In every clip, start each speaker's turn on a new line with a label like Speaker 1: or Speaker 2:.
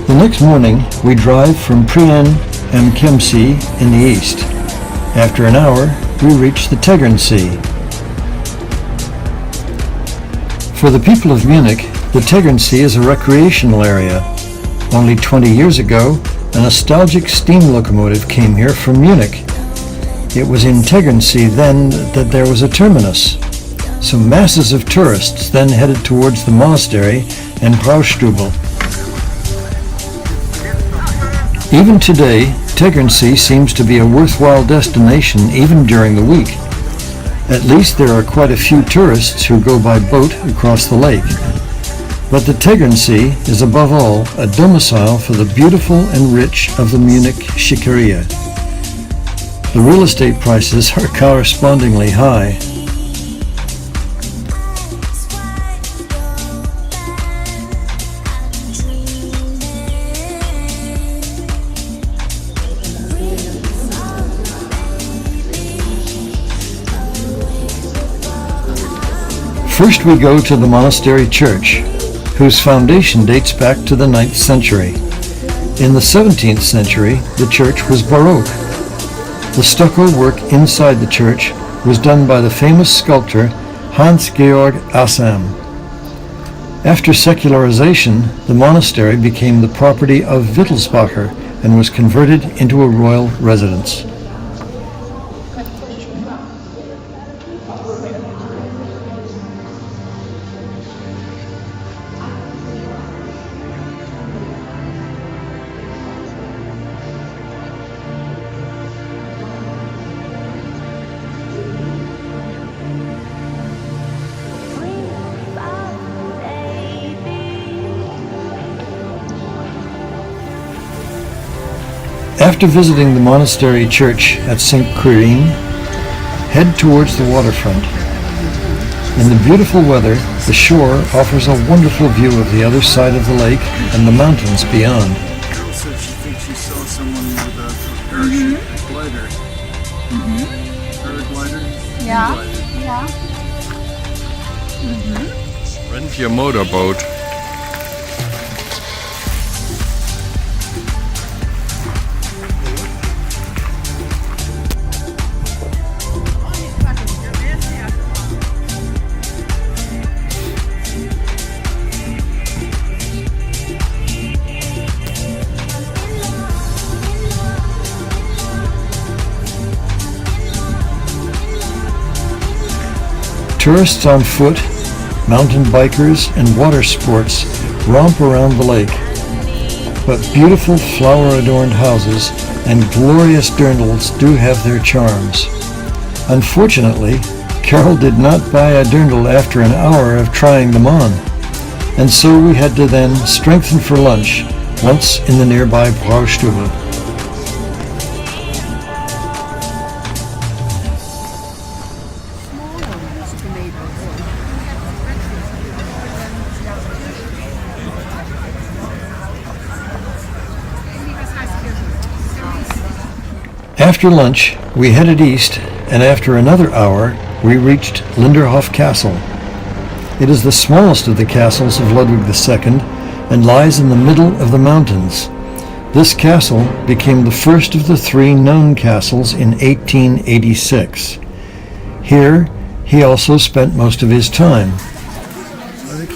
Speaker 1: The next morning, we drive from Prien and Kempsey in the east. After an hour, we reach the Tegernsee. For the people of Munich, the Tegernsee is a recreational area. Only 20 years ago, a nostalgic steam locomotive came here from Munich. It was in Tegernsee then that there was a terminus. So masses of tourists then headed towards the monastery and Braustubel. Even today, Tegernsee seems to be a worthwhile destination even during the week. At least there are quite a few tourists who go by boat across the lake. But the Tegernsee is above all a domicile for the beautiful and rich of the Munich Schickeria. The real estate prices are correspondingly high. First we go to the monastery church, whose foundation dates back to the 9th century. In the 17th century, the church was Baroque. The stucco work inside the church was done by the famous sculptor Hans-Georg Assam. After secularization, the monastery became the property of Wittelsbacher and was converted into a royal residence. After visiting the monastery church at St. Quirine, head towards the waterfront. In the beautiful weather, the shore offers a wonderful view of the other side of the lake and the mountains beyond.
Speaker 2: Carol said she thinks she saw someone with a parachute glider. Paraglider?
Speaker 3: Yeah. Yeah.
Speaker 4: Rent your motorboat.
Speaker 1: Tourists on foot, mountain bikers, and water sports romp around the lake. But beautiful flower-adorned houses and glorious dirndls do have their charms. Unfortunately, Carol did not buy a dirndl after an hour of trying them on, and so we had to then strengthen for lunch once in the nearby Braustubel. After lunch, we headed east, and after another hour, we reached Linderhof Castle. It is the smallest of the castles of Ludwig II and lies in the middle of the mountains. This castle became the first of the 3 known castles in 1886. Here, he also spent most of his time.
Speaker 2: I think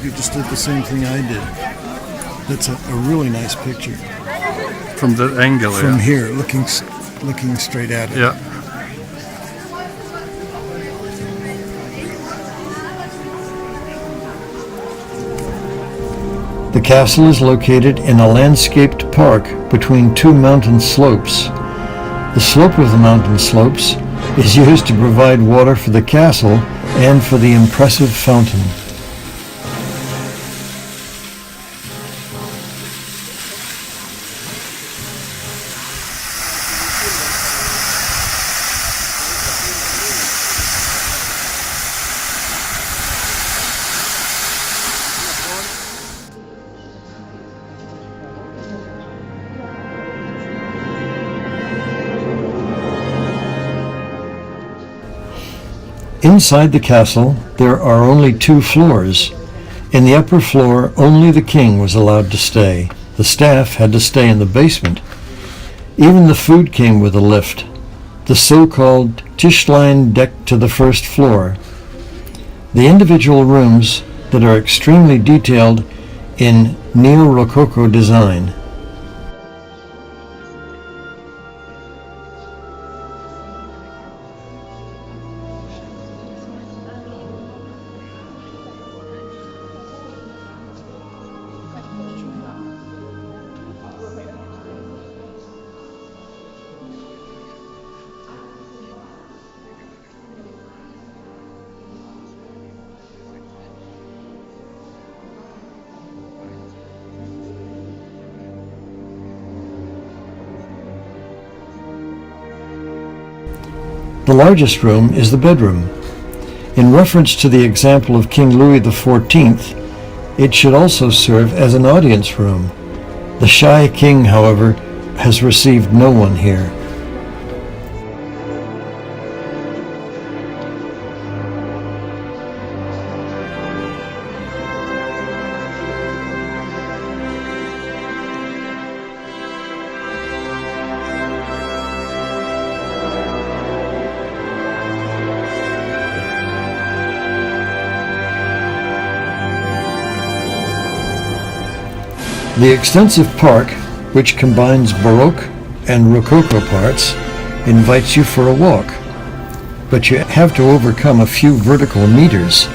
Speaker 2: you just did the same thing I did. That's a really nice picture.
Speaker 4: From that angle,
Speaker 2: From here, looking straight at it.
Speaker 4: Yeah.
Speaker 1: The castle is located in a landscaped park between 2 mountain slopes. The slope of the mountain slopes is used to provide water for the castle and for the impressive fountain. Inside the castle, there are only 2 floors. In the upper floor, only the king was allowed to stay. The staff had to stay in the basement. Even the food came with a lift, the so-called Tischlein deck to the first floor. The individual rooms that are extremely detailed in Neo-Rococo design. The largest room is the bedroom. In reference to the example of King Louis XIV, it should also serve as an audience room. The shy king, however, has received no one here. The extensive park, which combines Baroque and Rococo parts, invites you for a walk, but you have to overcome a few vertical meters.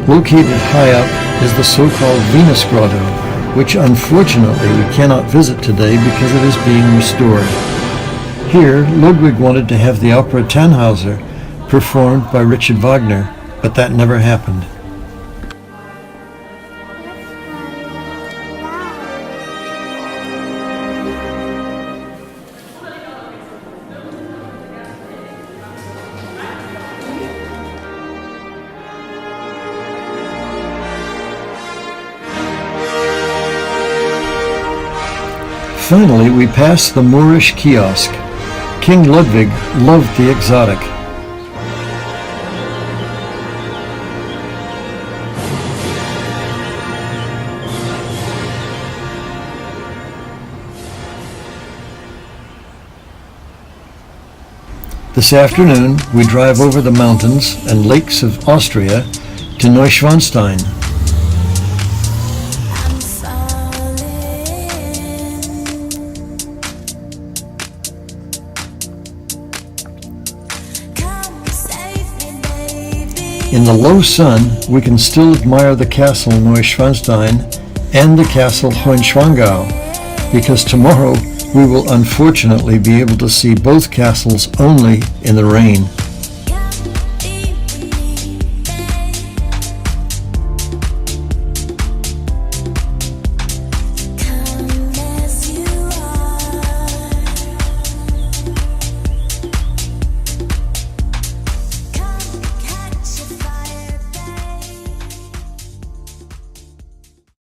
Speaker 1: Located high up is the so-called Venus Grotto, which unfortunately we cannot visit today because it is being restored. Here, Ludwig wanted to have the opera Tannhauser performed by Richard Wagner, but that never happened. Finally, we pass the Moorish kiosk. King Ludwig loved the exotic. This afternoon, we drive over the mountains and lakes of Austria to Neuschwanstein. In the low sun, we can still admire the castle Neuschwanstein and the castle Hohenschwangau, because tomorrow we will unfortunately be able to see both castles only in the rain.